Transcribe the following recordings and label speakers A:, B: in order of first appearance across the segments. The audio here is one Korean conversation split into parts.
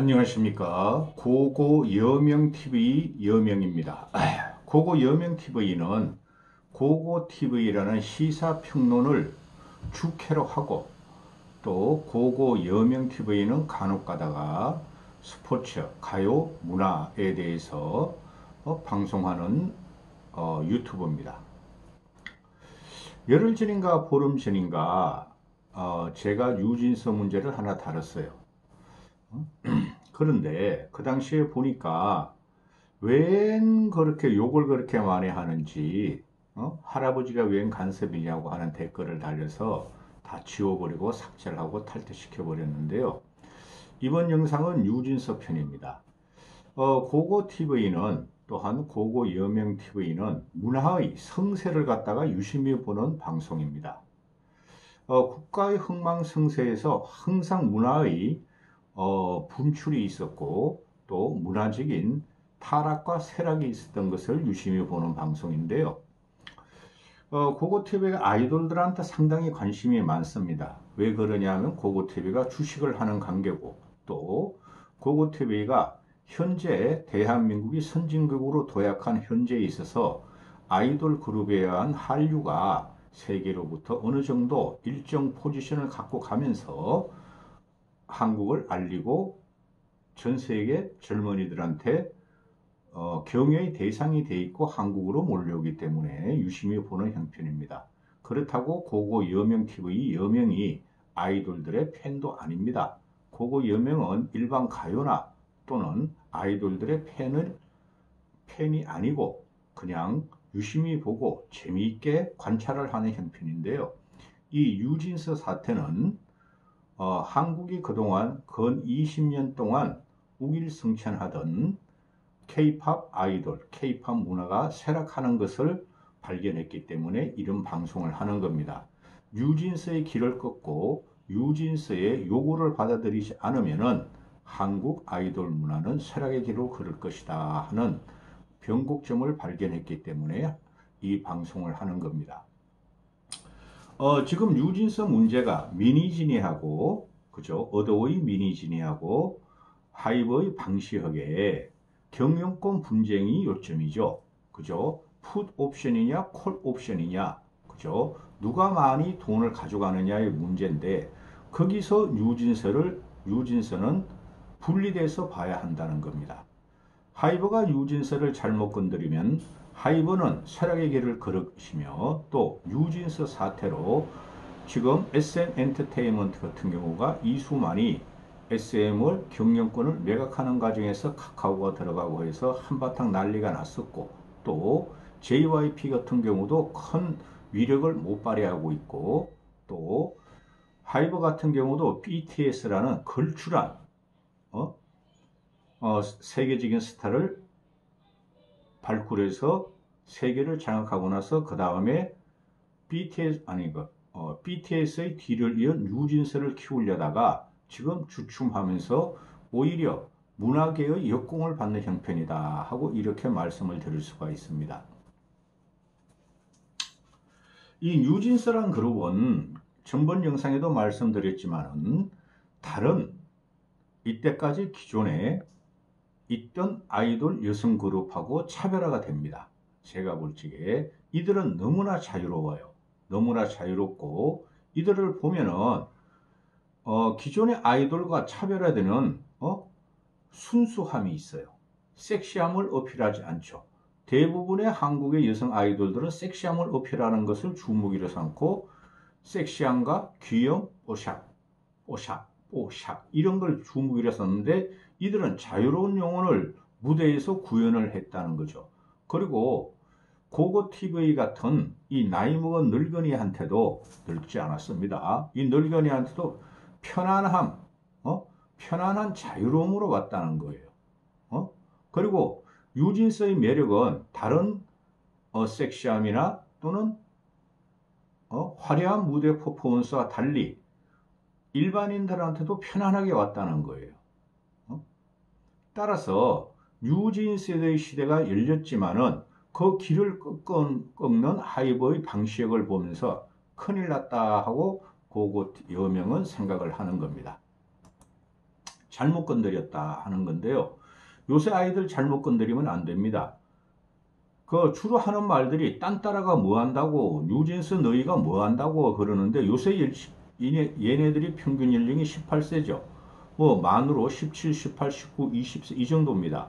A: 안녕하십니까. 고고 여명TV 여명입니다. 고고 여명TV는 고고TV라는 시사평론을 주캐로 하고, 또 고고 여명TV는 간혹 가다가 스포츠, 가요, 문화에 대해서 방송하는 유튜브입니다. 열흘 전인가 보름 전인가 제가 유진서 문제를 하나 다뤘어요. 그런데 그 당시에 보니까 웬 그렇게 욕을 그렇게 많이 하는지, 할아버지가 웬 간섭이냐고 하는 댓글을 달려서 다 지워버리고 삭제를 하고 탈퇴시켜 버렸는데요. 이번 영상은 유진서 편입니다. 고고TV는 또한 고고 여명TV는 문화의 성세를 갖다가 유심히 보는 방송입니다. 국가의 흥망성쇠에서 항상 문화의 분출이 있었고, 또 문화적인 타락과 쇠락이 있었던 것을 유심히 보는 방송인데요. 고고TV가 아이돌들한테 상당히 관심이 많습니다. 왜 그러냐면 고고TV가 주식을 하는 관계고, 또 고고TV가 현재 대한민국이 선진국으로 도약한 현재에 있어서 아이돌 그룹에 의한 한류가 세계로부터 어느 정도 일정 포지션을 갖고 가면서 한국을 알리고 전 세계 젊은이들한테 경외의 대상이 돼 있고 한국으로 몰려오기 때문에 유심히 보는 형편입니다. 그렇다고 고고 여명TV 여명이 아이돌들의 팬도 아닙니다. 고고 여명은 일반 가요나 또는 아이돌들의 팬이 아니고 그냥 유심히 보고 재미있게 관찰을 하는 형편인데요. 이 유진서 사태는 한국이 그동안 근 20년 동안 우길승천하던 K-팝 아이돌, K-팝 문화가 쇠락하는 것을 발견했기 때문에 이런 방송을 하는 겁니다. 유진서의 길을 꺾고 유진서의 요구를 받아들이지 않으면은 한국 아이돌 문화는 쇠락의 길로 걸을 것이다 하는 변곡점을 발견했기 때문에 이 방송을 하는 겁니다. 지금 유진서 문제가 미니지니하고, 그죠? 어도의 미니지니하고 하이버의 방시혁의 경영권 분쟁이 요점이죠. 그죠? 풋 옵션이냐, 콜 옵션이냐, 그죠? 누가 많이 돈을 가져가느냐의 문제인데, 거기서 유진서는 분리돼서 봐야 한다는 겁니다. 하이버가 유진서를 잘못 건드리면 하이버는 쇠락의 길을 걸으시며, 또 유진서 사태로 지금 SM 엔터테인먼트 같은 경우가 이수만이 SM을 경영권을 매각하는 과정에서 카카오가 들어가고 해서 한바탕 난리가 났었고, 또 JYP 같은 경우도 큰 위력을 못 발휘하고 있고, 또 하이버 같은 경우도 BTS라는 걸출한 세계적인 스타를 발굴해서 세계를 장악하고 나서 그 다음에 BTS의 뒤를 이은 유진서를 키우려다가 지금 주춤하면서 오히려 문화계의 역공을 받는 형편이다 하고 이렇게 말씀을 드릴 수가 있습니다. 이 유진서란 그룹은 전번 영상에도 말씀드렸지만은 다른 이때까지 기존에 있던 아이돌 여성 그룹하고 차별화가 됩니다. 제가 볼 적에 이들은 너무나 자유로워요. 너무나 자유롭고, 이들을 보면은 기존의 아이돌과 차별화되는 순수함이 있어요. 섹시함을 어필하지 않죠. 대부분의 한국의 여성 아이돌들은 섹시함을 어필하는 것을 주목으로 삼고, 섹시함과 귀염, 뽀샵 이런 걸 주목으로 썼는데, 이들은 자유로운 영혼을 무대에서 구현을 했다는 거죠. 그리고 고고TV 같은 이 나이 먹은 늙은이한테도 늙지 않았습니다. 이 늙은이한테도 편안한 자유로움으로 왔다는 거예요. 그리고 유진서의 매력은 다른 섹시함이나 또는 화려한 무대 퍼포먼스와 달리 일반인들한테도 편안하게 왔다는 거예요. 따라서 유진세대의 시대가 열렸지만은 그 길을 꺾는 하이버의 방시혁을 보면서 큰일 났다 하고 고고 여명은 생각을 하는 겁니다. 잘못 건드렸다 하는 건데요. 요새 아이들 잘못 건드리면 안 됩니다. 그 주로 하는 말들이 딴 따라가 뭐 한다고, 뉴진스 너희가 뭐 한다고 그러는데 요새 얘네들이 평균 연령이 18세죠. 뭐 만으로 17, 18, 19, 20세 이 정도입니다.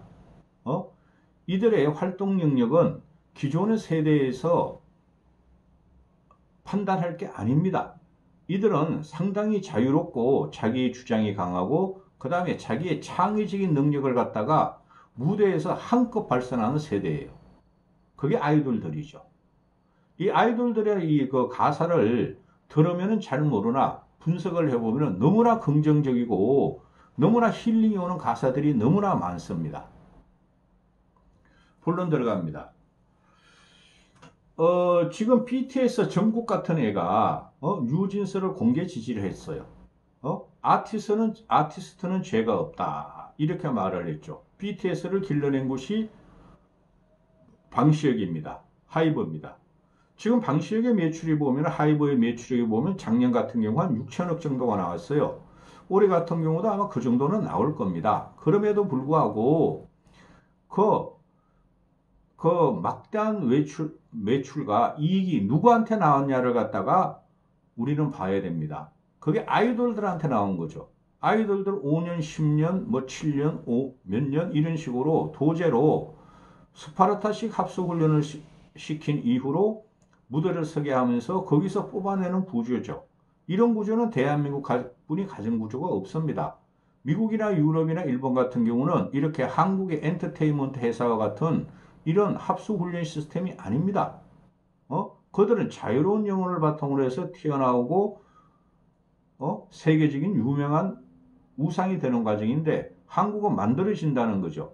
A: 이들의 활동 영역은 기존의 세대에서 판단할 게 아닙니다. 이들은 상당히 자유롭고 자기 주장이 강하고 그 다음에 자기의 창의적인 능력을 갖다가 무대에서 한껏 발산하는 세대예요. 그게 아이돌들이죠. 이 아이돌들의 그 가사를 들으면 잘 모르나 분석을 해보면 너무나 긍정적이고 너무나 힐링이 오는 가사들이 너무나 많습니다. 본론 들어갑니다. 지금 BTS 정국 같은 애가 뉴진스를 공개 지지를 했어요. 아티스트는 죄가 없다 이렇게 말을 했죠. BTS를 길러낸 곳이 방시혁입니다. 하이브입니다. 지금 방시혁의 매출이 보면 하이브의 매출이 보면 작년 같은 경우 한 6천억 정도가 나왔어요. 올해 같은 경우도 아마 그 정도는 나올 겁니다. 그럼에도 불구하고 그 막대한 매출과 이익이 누구한테 나왔냐를 갖다가 우리는 봐야 됩니다. 그게 아이돌들한테 나온 거죠. 아이돌들 5년, 10년, 뭐 7년, 몇 년 이런 식으로 도제로 스파르타식 합숙훈련을 시킨 이후로 무대를 서게 하면서 거기서 뽑아내는 구조죠. 이런 구조는 대한민국 분이 가진 구조가 없습니다. 미국이나 유럽이나 일본 같은 경우는 이렇게 한국의 엔터테인먼트 회사와 같은 이런 합숙훈련 시스템이 아닙니다. 그들은 자유로운 영혼을 바탕으로 해서 튀어나오고 세계적인 유명한 우상이 되는 과정인데 한국은 만들어진다는 거죠.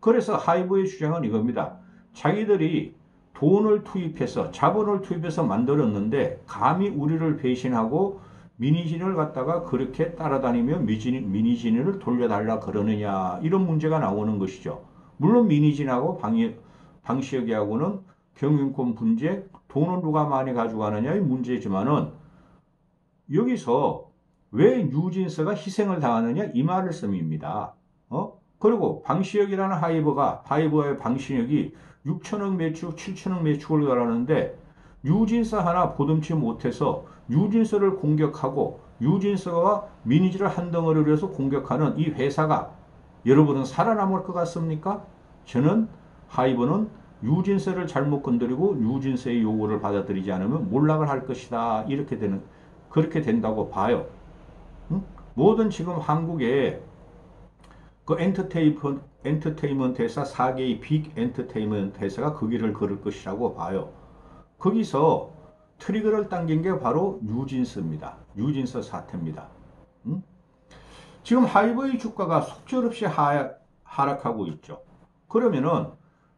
A: 그래서 하이브의 주장은 이겁니다. 자기들이 돈을 투입해서 자본을 투입해서 만들었는데 감히 우리를 배신하고 미니진을 갖다가 그렇게 따라다니며 미니진을 돌려달라 그러느냐 이런 문제가 나오는 것이죠. 물론 미니진하고 방시혁이하고는 경영권 분쟁, 돈을 누가 많이 가져가느냐의 문제지만은 여기서 왜 뉴진스가 희생을 당하느냐 이 말을 씀입니다. 그리고 방시혁이라는 하이브와의 방시혁이 6천억 매출, 7천억 매출을 가라는데 뉴진스 하나 보듬지 못해서 뉴진스를 공격하고 뉴진스와 미니지를 한 덩어리로 해서 공격하는 이 회사가 여러분은 살아남을 것 같습니까? 저는 하이브는 뉴진스를 잘못 건드리고 뉴진스의 요구를 받아들이지 않으면 몰락을 할 것이다. 그렇게 된다고 봐요. 모든 지금 한국의 그 엔터테인먼트 회사 4개의 빅 엔터테인먼트 회사가 그 길을 걸을 것이라고 봐요. 거기서 트리거를 당긴 게 바로 뉴진스입니다. 뉴진스 사태입니다. 지금 하이버의 주가가 속절없이 하락하고 있죠. 그러면은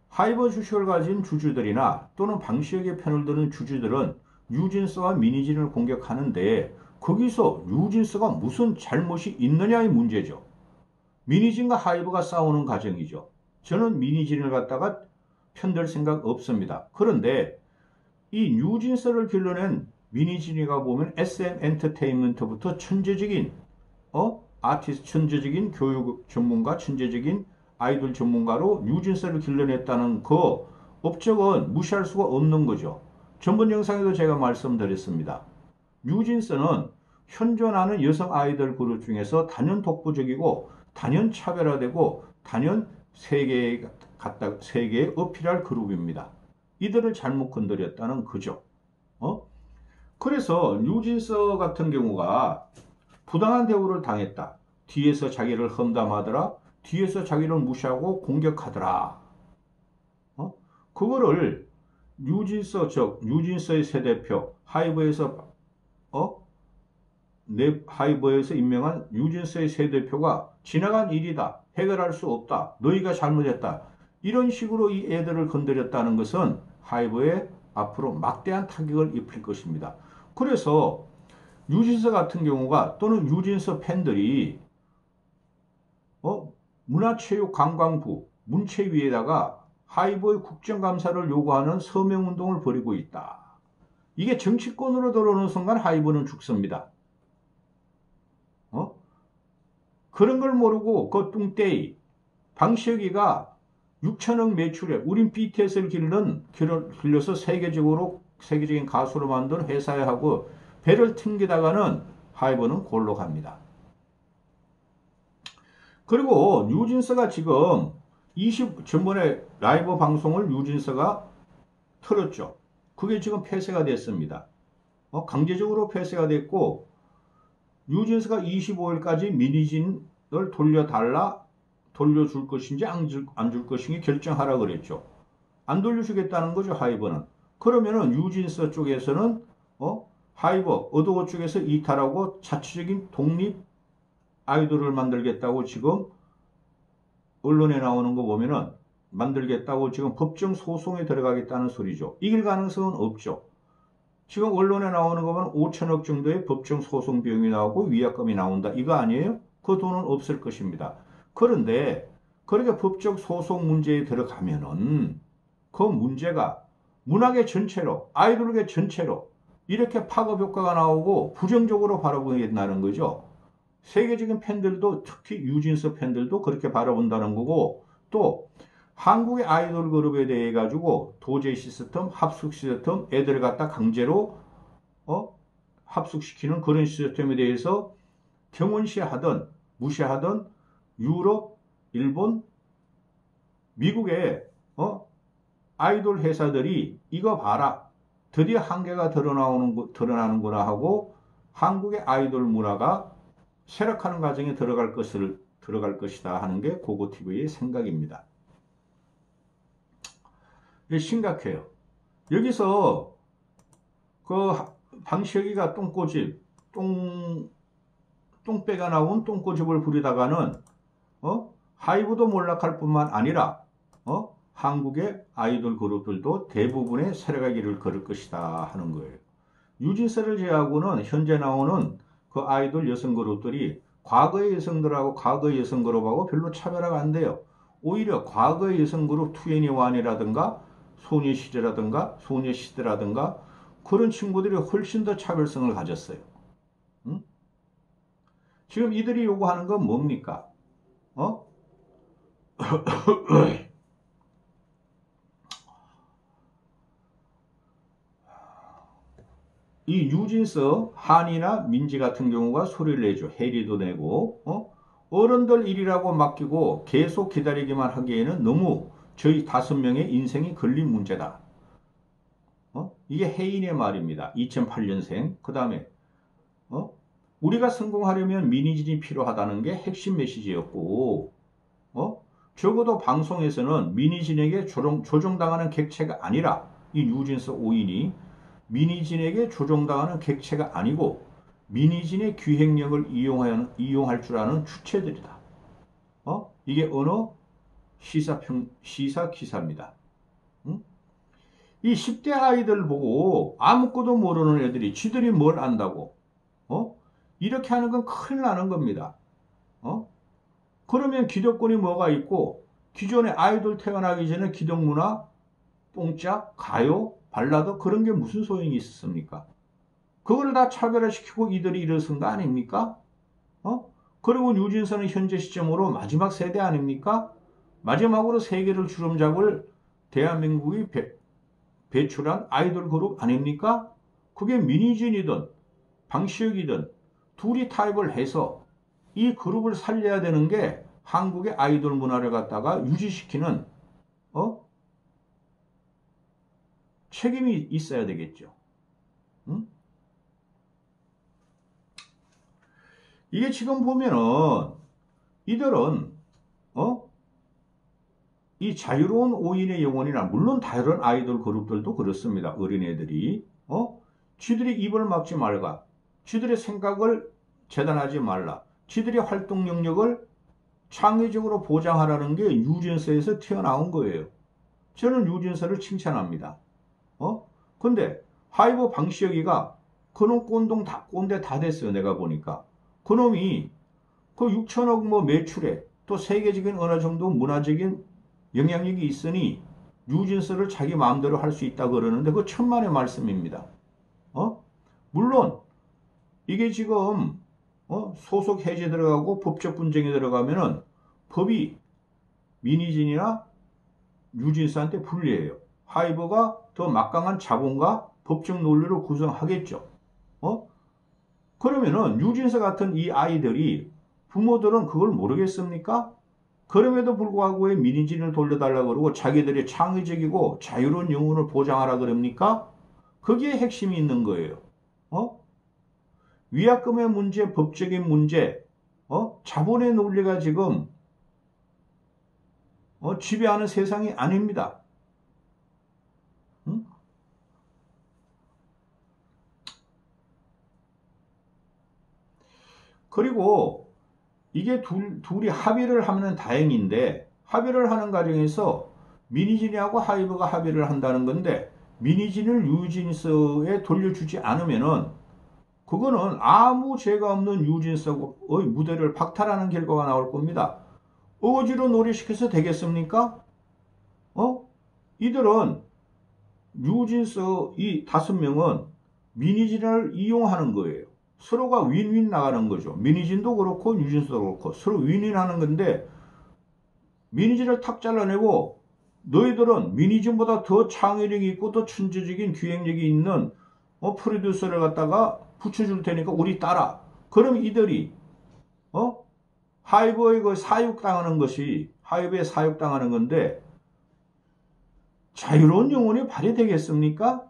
A: 하이버 주식을 가진 주주들이나 또는 방시혁의 편을 드는 주주들은 뉴진스와 미니진을 공격하는데 거기서 뉴진스가 무슨 잘못이 있느냐의 문제죠. 미니진과 하이브가 싸우는 과정이죠. 저는 미니진을 갖다가 편들 생각 없습니다. 그런데 이 뉴진스를 길러낸 미니진이가 보면 SM 엔터테인먼트부터 천재적인 아티스트, 천재적인 교육 전문가, 천재적인 아이돌 전문가로 뉴진스를 길러냈다는 그 업적은 무시할 수가 없는 거죠. 전번 영상에도 제가 말씀드렸습니다. 뉴진스는 현존하는 여성 아이돌 그룹 중에서 단연 독보적이고 단연 차별화되고 단연 세계에 어필할 그룹입니다. 이들을 잘못 건드렸다는 거죠. 그래서 뉴진스 같은 경우가 부당한 대우를 당했다. 뒤에서 자기를 험담하더라. 뒤에서 자기를 무시하고 공격하더라. 그거를 뉴진스의 새 대표 하이브에서 하이브에서 임명한 뉴진스의 새 대표가 지나간 일이다. 해결할 수 없다. 너희가 잘못했다. 이런 식으로 이 애들을 건드렸다는 것은 하이브에 앞으로 막대한 타격을 입힐 것입니다. 그래서 뉴진스 같은 경우가 또는 뉴진스 팬들이 문화체육관광부 문체위에다가 하이브의 국정감사를 요구하는 서명운동을 벌이고 있다. 이게 정치권으로 들어오는 순간 하이브는 죽습니다. 그런 걸 모르고 그 뚱떼이 방시혁이가 6천억 매출에 우린 BTS를 길러서 세계적인 가수로 만든 회사에 하고 배를 튕기다가는 하이브는 골로 갑니다. 그리고 뉴진스가 지금 전번에 라이브 방송을 뉴진스가 틀었죠. 그게 지금 폐쇄가 됐습니다. 강제적으로 폐쇄가 됐고 뉴진스가 25일까지 미니진을 돌려줄 것인지 안 줄 것인지 결정하라 그랬죠. 안 돌려주겠다는 거죠, 하이버는. 그러면은 뉴진스 쪽에서는 하이버, 어도어 쪽에서 이탈하고 자체적인 독립 아이돌을 만들겠다고 지금 언론에 나오는 거 보면은 만들겠다고 지금 법정 소송에 들어가겠다는 소리죠. 이길 가능성은 없죠. 지금 언론에 나오는 거면 5천억 정도의 법정 소송 비용이 나오고 위약금이 나온다. 이거 아니에요? 그 돈은 없을 것입니다. 그런데 그렇게 법적 소송 문제에 들어가면은 그 문제가 문화계 전체로, 아이돌계 전체로 이렇게 파급 효과가 나오고 부정적으로 바라보겠다는 거죠. 세계적인 팬들도 특히 뉴진스 팬들도 그렇게 바라본다는 거고 또 한국의 아이돌 그룹에 대해 가지고 도제 시스템, 합숙 시스템, 애들을 갖다 강제로 합숙시키는 그런 시스템에 대해서 경원시하든 무시하든 유럽, 일본, 미국의 아이돌 회사들이 이거 봐라. 드디어 한계가 드러나는구나 하고 한국의 아이돌 문화가 쇠락하는 과정에 들어갈 것이다 하는 게 고고TV의 생각입니다. 이게 심각해요. 여기서 그 방시혁이가 똥배가 나온 똥꼬집을 부리다가는 하이브도 몰락할 뿐만 아니라 한국의 아이돌 그룹들도 대부분의 세력의 길을 걸을 것이다 하는 거예요. 뉴진스를 제외하고는 현재 나오는 그 아이돌 여성 그룹들이 과거의 여성들하고 과거의 여성 그룹하고 별로 차별화가 안 돼요. 오히려 과거의 여성 그룹 2NE1이라든가 소녀시대라든가 그런 친구들이 훨씬 더 차별성을 가졌어요. 응? 지금 이들이 요구하는 건 뭡니까? 이 뉴진스, 한이나 민지 같은 경우가 소리를 내죠. 해리도 내고 어른들 일이라고 맡기고 계속 기다리기만 하기에는 너무 저희 5명의 인생이 걸린 문제다. 이게 해인의 말입니다. 2008년생. 그 다음에 우리가 성공하려면 미니진이 필요하다는 게 핵심 메시지였고 적어도 방송에서는 미니진에게 조종당하는 객체가 아니라 이 뉴진스 5인이 미니진에게 조종당하는 객체가 아니고 미니진의 기획력을 이용할 줄 아는 주체들이다. 이게 어느 시사 기사입니다. 이 10대 아이들 보고 아무것도 모르는 애들이 쥐들이 뭘 안다고 이렇게 하는 건 큰일 나는 겁니다. 그러면 기득권이 뭐가 있고 기존의 아이돌 태어나기 전에 기득문화, 뽕짝, 가요, 발라드 그런 게 무슨 소용이 있었습니까? 그걸 다 차별화시키고 이들이 일어선 거 아닙니까? 그리고 뉴진스는 현재 시점으로 마지막 세대 아닙니까? 마지막으로 세계를 주름잡을 대한민국이 배출한 아이돌 그룹 아닙니까? 그게 미니진이든 방시혁이든 둘이 타협을 해서 이 그룹을 살려야 되는 게 한국의 아이돌 문화를 갖다가 유지시키는 책임이 있어야 되겠죠. 응? 이게 지금 보면은 이들은 이 자유로운 5인의 영혼이나 물론 다른 아이돌 그룹들도 그렇습니다. 어린애들이 쥐들이 입을 막지 말라. 쥐들의 생각을 재단하지 말라. 쥐들의 활동 영역을 창의적으로 보장하라는 게 뉴진스에서 튀어나온 거예요. 저는 뉴진스를 칭찬합니다. 근데 하이브 방시혁이가 그놈 꼰대 다 됐어요. 내가 보니까. 그놈이 그 6천억 뭐 매출에 또 세계적인 어느 정도 문화적인 영향력이 있으니 뉴진스를 자기 마음대로 할 수 있다고 그러는데 그거 천만의 말씀입니다. 물론 이게 지금 소속 해제 들어가고 법적 분쟁이 들어가면은 법이 민희진이나 뉴진스한테 불리해요. 하이브가 더 막강한 자본과 법적 논리를 구성하겠죠. 그러면은 뉴진스 같은 이 아이들이 부모들은 그걸 모르겠습니까? 그럼에도 불구하고 왜 민희진을 돌려달라고 그러고 자기들이 창의적이고 자유로운 영혼을 보장하라 그럽니까? 거기에 핵심이 있는 거예요. 위약금의 문제, 법적인 문제, 자본의 논리가 지금 지배하는 세상이 아닙니다. 응? 그리고 이게 둘이 합의를 하면 다행인데 합의를 하는 과정에서 민희진이하고 하이브가 합의를 한다는 건데 민희진을 뉴진스에 돌려주지 않으면은 그거는 아무 죄가 없는 뉴진스의 무대를 박탈하는 결과가 나올 겁니다. 억지로 놀이시켜서 되겠습니까? 이들은 뉴진스 이 5명은 민희진을 이용하는 거예요. 서로가 윈윈 나가는 거죠. 민희진도 그렇고 뉴진스도 그렇고 서로 윈윈 하는 건데 민희진을 탁 잘라내고 너희들은 민희진보다 더 창의력이 있고 더 천재적인 기획력이 있는 프로듀서를 갖다가 붙여줄 테니까 우리 따라. 그럼 이들이 하이브의 그 사육당하는 것이 하이브에 사육당하는 건데 자유로운 영혼이 발휘되겠습니까?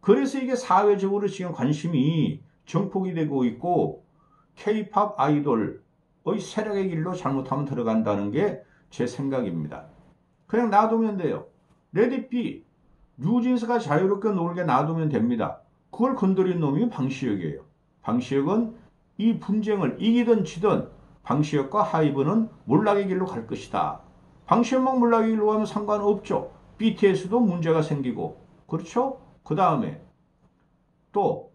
A: 그래서 이게 사회적으로 지금 관심이 정폭이 되고 있고 K-팝 아이돌의 세력의 길로 잘못하면 들어간다는 게 제 생각입니다. 그냥 놔두면 돼요. 레디비 뉴진스가 자유롭게 놀게 놔두면 됩니다. 그걸 건드린 놈이 방시혁이에요. 방시혁은 이 분쟁을 이기든 지든 방시혁과 하이브는 몰락의 길로 갈 것이다. 방시혁만 몰락의 길로 가면 상관없죠. BTS도 문제가 생기고 그렇죠? 그 다음에 또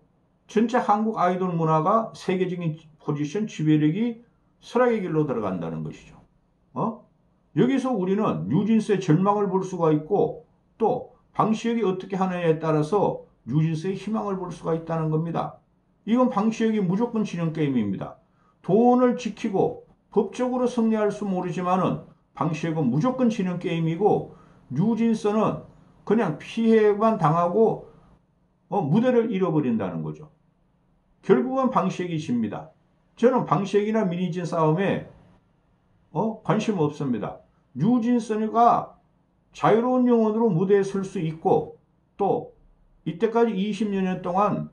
A: 전체 한국 아이돌 문화가 세계적인 포지션 지배력이 설악의 길로 들어간다는 것이죠. 여기서 우리는 뉴진스의 절망을 볼 수가 있고 또 방시혁이 어떻게 하느냐에 따라서 뉴진스의 희망을 볼 수가 있다는 겁니다. 이건 방시혁이 무조건 진영 게임입니다. 돈을 지키고 법적으로 승리할 수 모르지만은 방시혁은 무조건 진영 게임이고 뉴진스는 그냥 피해만 당하고 무대를 잃어버린다는 거죠. 결국은 방시혁이 집니다. 저는 방시혁이나 민희진 싸움에 관심 없습니다. 뉴진스가 자유로운 영혼으로 무대에 설 수 있고 또 이때까지 20여 년 동안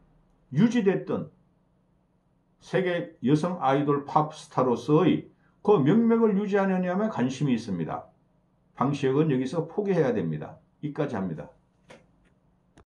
A: 유지됐던 세계 여성 아이돌 팝스타로서의 그 명맥을 유지하느냐에 관심이 있습니다. 방시혁은 여기서 포기해야 됩니다. 이까지 합니다.